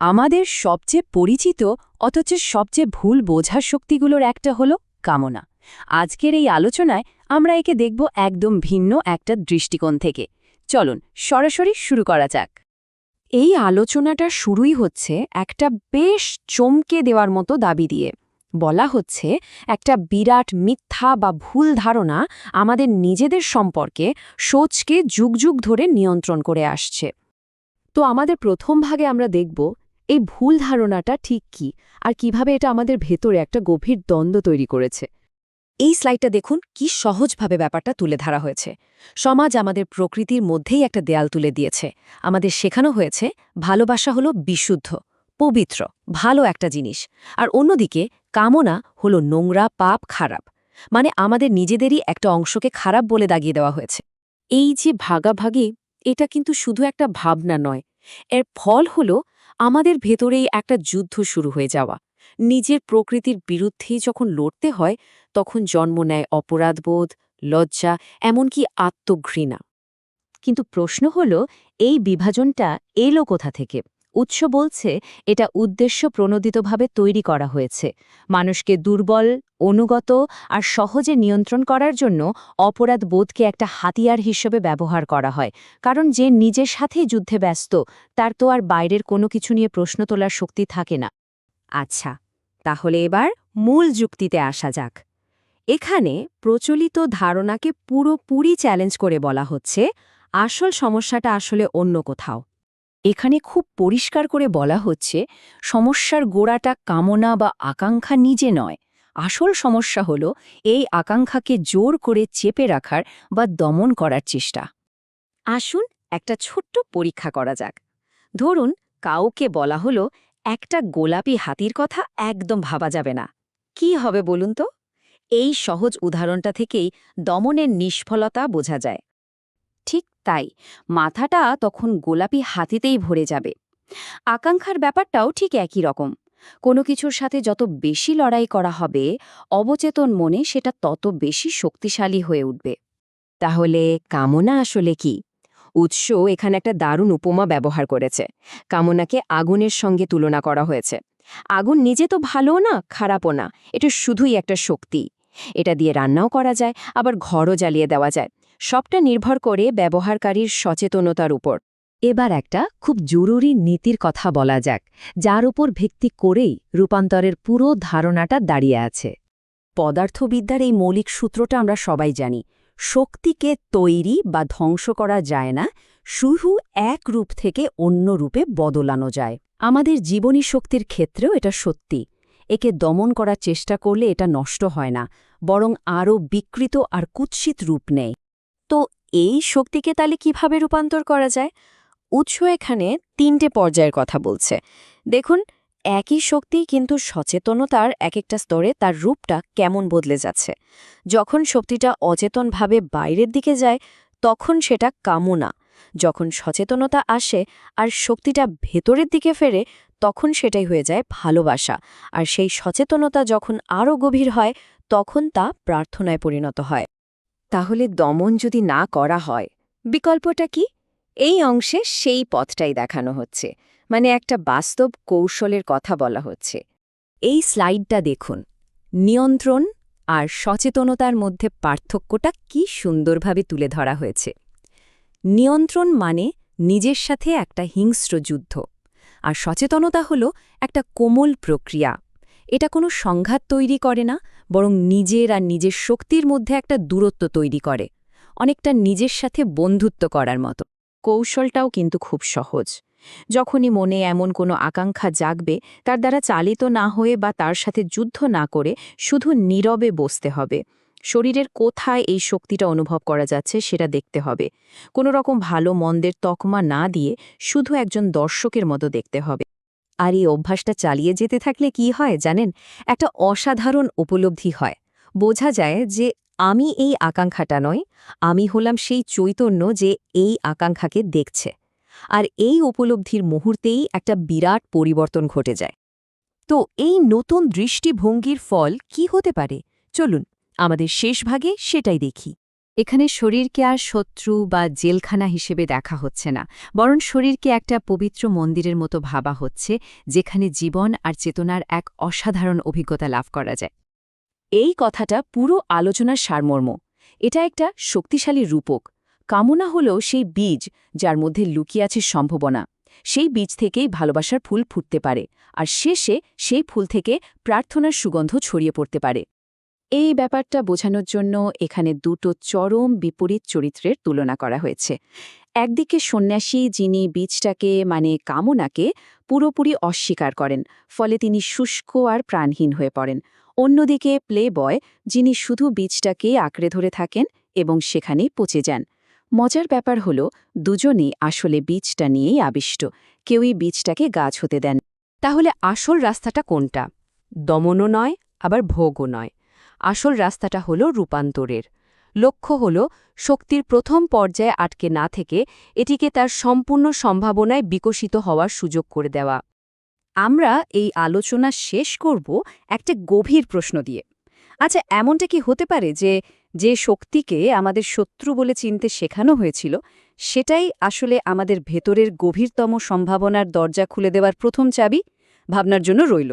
আমাদের সবচেয়ে পরিচিত অথচ সবচেয়ে ভুল বোঝার শক্তিগুলোর একটা হলো কামনা। আজকের এই আলোচনায় আমরা একে দেখব একদম ভিন্ন একটা দৃষ্টিকোণ থেকে। চলুন সরাসরি শুরু করা যাক। এই আলোচনাটা শুরুই হচ্ছে একটা বেশ চমকে দেওয়ার মতো দাবি দিয়ে। বলা হচ্ছে একটা বিরাট মিথ্যা বা ভুল ধারণা আমাদের নিজেদের সম্পর্কে সোচকে যুগ যুগ ধরে নিয়ন্ত্রণ করে আসছে। তো আমাদের প্রথম ভাগে আমরা দেখব এই ভুল ধারণাটা ঠিক কি আর কিভাবে এটা আমাদের ভেতরে একটা গভীর দ্বন্দ্ব তৈরি করেছে। এই স্লাইডটা দেখুন কি সহজভাবে ব্যাপারটা তুলে ধরা হয়েছে। সমাজ আমাদের প্রকৃতির মধ্যেই একটা দেয়াল তুলে দিয়েছে। আমাদের শেখানো হয়েছে ভালোবাসা হলো বিশুদ্ধ, পবিত্র, ভালো একটা জিনিস, আর অন্যদিকে কামনা হলো নোংরা, পাপ, খারাপ। মানে আমাদের নিজেদেরই একটা অংশকে খারাপ বলে দাগিয়ে দেওয়া হয়েছে। এই যে ভাগাভাগি, এটা কিন্তু শুধু একটা ভাবনা নয়, এর ফল হলো আমাদের ভেতরেই একটা যুদ্ধ শুরু হয়ে যাওয়া। নিজের প্রকৃতির বিরুদ্ধে যখন লড়তে হয়, তখন জন্ম নেয় অপরাধবোধ, লজ্জা, এমনকি আত্মঘৃণা। কিন্তু প্রশ্ন হল, এই বিভাজনটা এলো কোথা থেকে? উৎস বলছে এটা উদ্দেশ্য প্রণোদিতভাবে তৈরি করা হয়েছে। মানুষকে দুর্বল, অনুগত আর সহজে নিয়ন্ত্রণ করার জন্য অপরাধ বোধকে একটা হাতিয়ার হিসেবে ব্যবহার করা হয়। কারণ যে নিজের সাথেই যুদ্ধে ব্যস্ত, তার তো আর বাইরের কোনো কিছু নিয়ে প্রশ্ন তোলার শক্তি থাকে না। আচ্ছা, তাহলে এবার মূল যুক্তিতে আসা যাক। এখানে প্রচলিত ধারণাকে পুরোপুরি চ্যালেঞ্জ করে বলা হচ্ছে আসল সমস্যাটা আসলে অন্য কোথাও। এখানে খুব পরিষ্কার করে বলা হচ্ছে সমস্যার গোড়াটা কামনা বা আকাঙ্ক্ষা নিজে নয়। আসল সমস্যা হল এই আকাঙ্ক্ষাকে জোর করে চেপে রাখার বা দমন করার চেষ্টা। আসুন একটা ছোট্ট পরীক্ষা করা যাক। ধরুন কাউকে বলা হলো একটা গোলাপি হাতির কথা একদম ভাবা যাবে না। কি হবে বলুন তো? এই সহজ উদাহরণটা থেকেই দমনের নিষ্ফলতা বোঝা যায়। ঠিক তাই, মাথাটা তখন গোলাপি হাতিতেই ভরে যাবে। আকাঙ্ক্ষার ব্যাপারটাও ঠিক একই রকম। কোনো কিছুর সাথে যত বেশি লড়াই করা হবে, অবচেতন মনে সেটা তত বেশি শক্তিশালী হয়ে উঠবে। তাহলে কামনা আসলে কি? উৎস এখানে একটা দারুণ উপমা ব্যবহার করেছে। কামনাকে আগুনের সঙ্গে তুলনা করা হয়েছে। আগুন নিজে তো ভালোও না, খারাপও না, এটা শুধুই একটা শক্তি। এটা দিয়ে রান্নাও করা যায়, আবার ঘরও জ্বালিয়ে দেওয়া যায়। সবটা নির্ভর করে ব্যবহারকারীর সচেতনতার উপর। এবার একটা খুব জরুরি নীতির কথা বলা যাক, যার উপর ভিত্তি করেই রূপান্তরের পুরো ধারণাটা দাঁড়িয়ে আছে। পদার্থবিদ্যার এই মৌলিক সূত্রটা আমরা সবাই জানি। শক্তিকে তৈরি বা ধ্বংস করা যায় না, শুধু এক রূপ থেকে অন্য রূপে বদলানো যায়। আমাদের জীবনী শক্তির ক্ষেত্রেও এটা সত্যি। একে দমন করার চেষ্টা করলে এটা নষ্ট হয় না, বরং আরও বিকৃত আর কুৎসিত রূপ নেয়। তো এই শক্তিকে তাহলে কিভাবে রূপান্তর করা যায়? উৎস এখানে 3টে পর্যায়ের কথা বলছে। দেখুন, একই শক্তি কিন্তু সচেতনতার এক একটা স্তরে তার রূপটা কেমন বদলে যাচ্ছে। যখন শক্তিটা অচেতনভাবে বাইরের দিকে যায়, তখন সেটা কামনা। যখন সচেতনতা আসে আর শক্তিটা ভেতরের দিকে ফেরে, তখন সেটাই হয়ে যায় ভালোবাসা। আর সেই সচেতনতা যখন আরও গভীর হয়, তখন তা প্রার্থনায় পরিণত হয়। তাহলে দমন যদি না করা হয়, বিকল্পটা কি? এই অংশে সেই পথটাই দেখানো হচ্ছে, মানে একটা বাস্তব কৌশলের কথা বলা হচ্ছে। এই স্লাইডটা দেখুন। নিয়ন্ত্রণ আর সচেতনতার মধ্যে পার্থক্যটা কি সুন্দরভাবে তুলে ধরা হয়েছে। নিয়ন্ত্রণ মানে নিজের সাথে একটা হিংস্র যুদ্ধ, আর সচেতনতা হলো একটা কোমল প্রক্রিয়া। এটা কোনো সংঘাত তৈরি করে না, বরং নিজের আর নিজের শক্তির মধ্যে একটা দূরত্ব তৈরি করে, অনেকটা নিজের সাথে বন্ধুত্ব করার মতো। কৌশলটাও কিন্তু খুব সহজ। যখনই মনে এমন কোনো আকাঙ্ক্ষা জাগবে, তার দ্বারা চালিত না হয়ে বা তার সাথে যুদ্ধ না করে শুধু নীরবে বসতে হবে। শরীরের কোথায় এই শক্তিটা অনুভব করা যাচ্ছে সেটা দেখতে হবে। কোনো রকম ভালো মন্দের তকমা না দিয়ে শুধু একজন দর্শকের মতো দেখতে হবে। আর এই অভ্যাসটা চালিয়ে যেতে থাকলে কি হয় জানেন? একটা অসাধারণ উপলব্ধি হয়। বোঝা যায় যে আমি এই আকাঙ্ক্ষাটা নয়, আমি হলাম সেই চৈতন্য যে এই আকাঙ্ক্ষাকে দেখছে। আর এই উপলব্ধির মুহূর্তেই একটা বিরাট পরিবর্তন ঘটে যায়। তো এই নতুন দৃষ্টিভঙ্গির ফল কি হতে পারে? চলুন আমাদের শেষ ভাগে সেটাই দেখি। এখানে শরীরকে আর শত্রু বা জেলখানা হিসেবে দেখা হচ্ছে না, বরং শরীরকে একটা পবিত্র মন্দিরের মতো ভাবা হচ্ছে, যেখানে জীবন আর চেতনার এক অসাধারণ অভিজ্ঞতা লাভ করা যায়। এই কথাটা পুরো আলোচনার সারমর্ম। এটা একটা শক্তিশালী রূপক। কামনা হলো সেই বীজ যার মধ্যে লুকিয়ে আছে সম্ভাবনা। সেই বীজ থেকেই ভালোবাসার ফুল ফুটতে পারে, আর শেষে সেই ফুল থেকে প্রার্থনার সুগন্ধ ছড়িয়ে পড়তে পারে। এই ব্যাপারটা বোঝানোর জন্য এখানে দুটো চরম বিপরীত চরিত্রের তুলনা করা হয়েছে। একদিকে সন্ন্যাসী, যিনি বীজটাকে কামনাকে পুরোপুরি অস্বীকার করেন, ফলে তিনি শুষ্ক আর প্রাণহীন হয়ে পড়েন। অন্যদিকে প্লে বয়, যিনি শুধু বীজটাকে আঁকড়ে ধরে থাকেন এবং সেখানেই পচে যান। মজার ব্যাপার হল, দুজনেই আসলে বীজটা নিয়েই আবিষ্ট, কেউই বীজটাকে গাছ হতে দেন। তাহলে আসল রাস্তাটা কোনটা? দমনও নয়, আবার ভোগও নয়। আসল রাস্তাটা হল রূপান্তরের। লক্ষ্য হল শক্তির প্রথম পর্যায়ে আটকে না থেকে এটিকে তার সম্পূর্ণ সম্ভাবনায় বিকশিত হওয়ার সুযোগ করে দেওয়া। আমরা এই আলোচনা শেষ করব একটা গভীর প্রশ্ন দিয়ে। আচ্ছা, এমনটা কি হতে পারে যে যে শক্তিকে আমাদের শত্রু বলে চিনতে শেখানো হয়েছিল, সেটাই আসলে আমাদের ভেতরের গভীরতম সম্ভাবনার দরজা খুলে দেওয়ার প্রথম চাবি? ভাবনার জন্য রইল।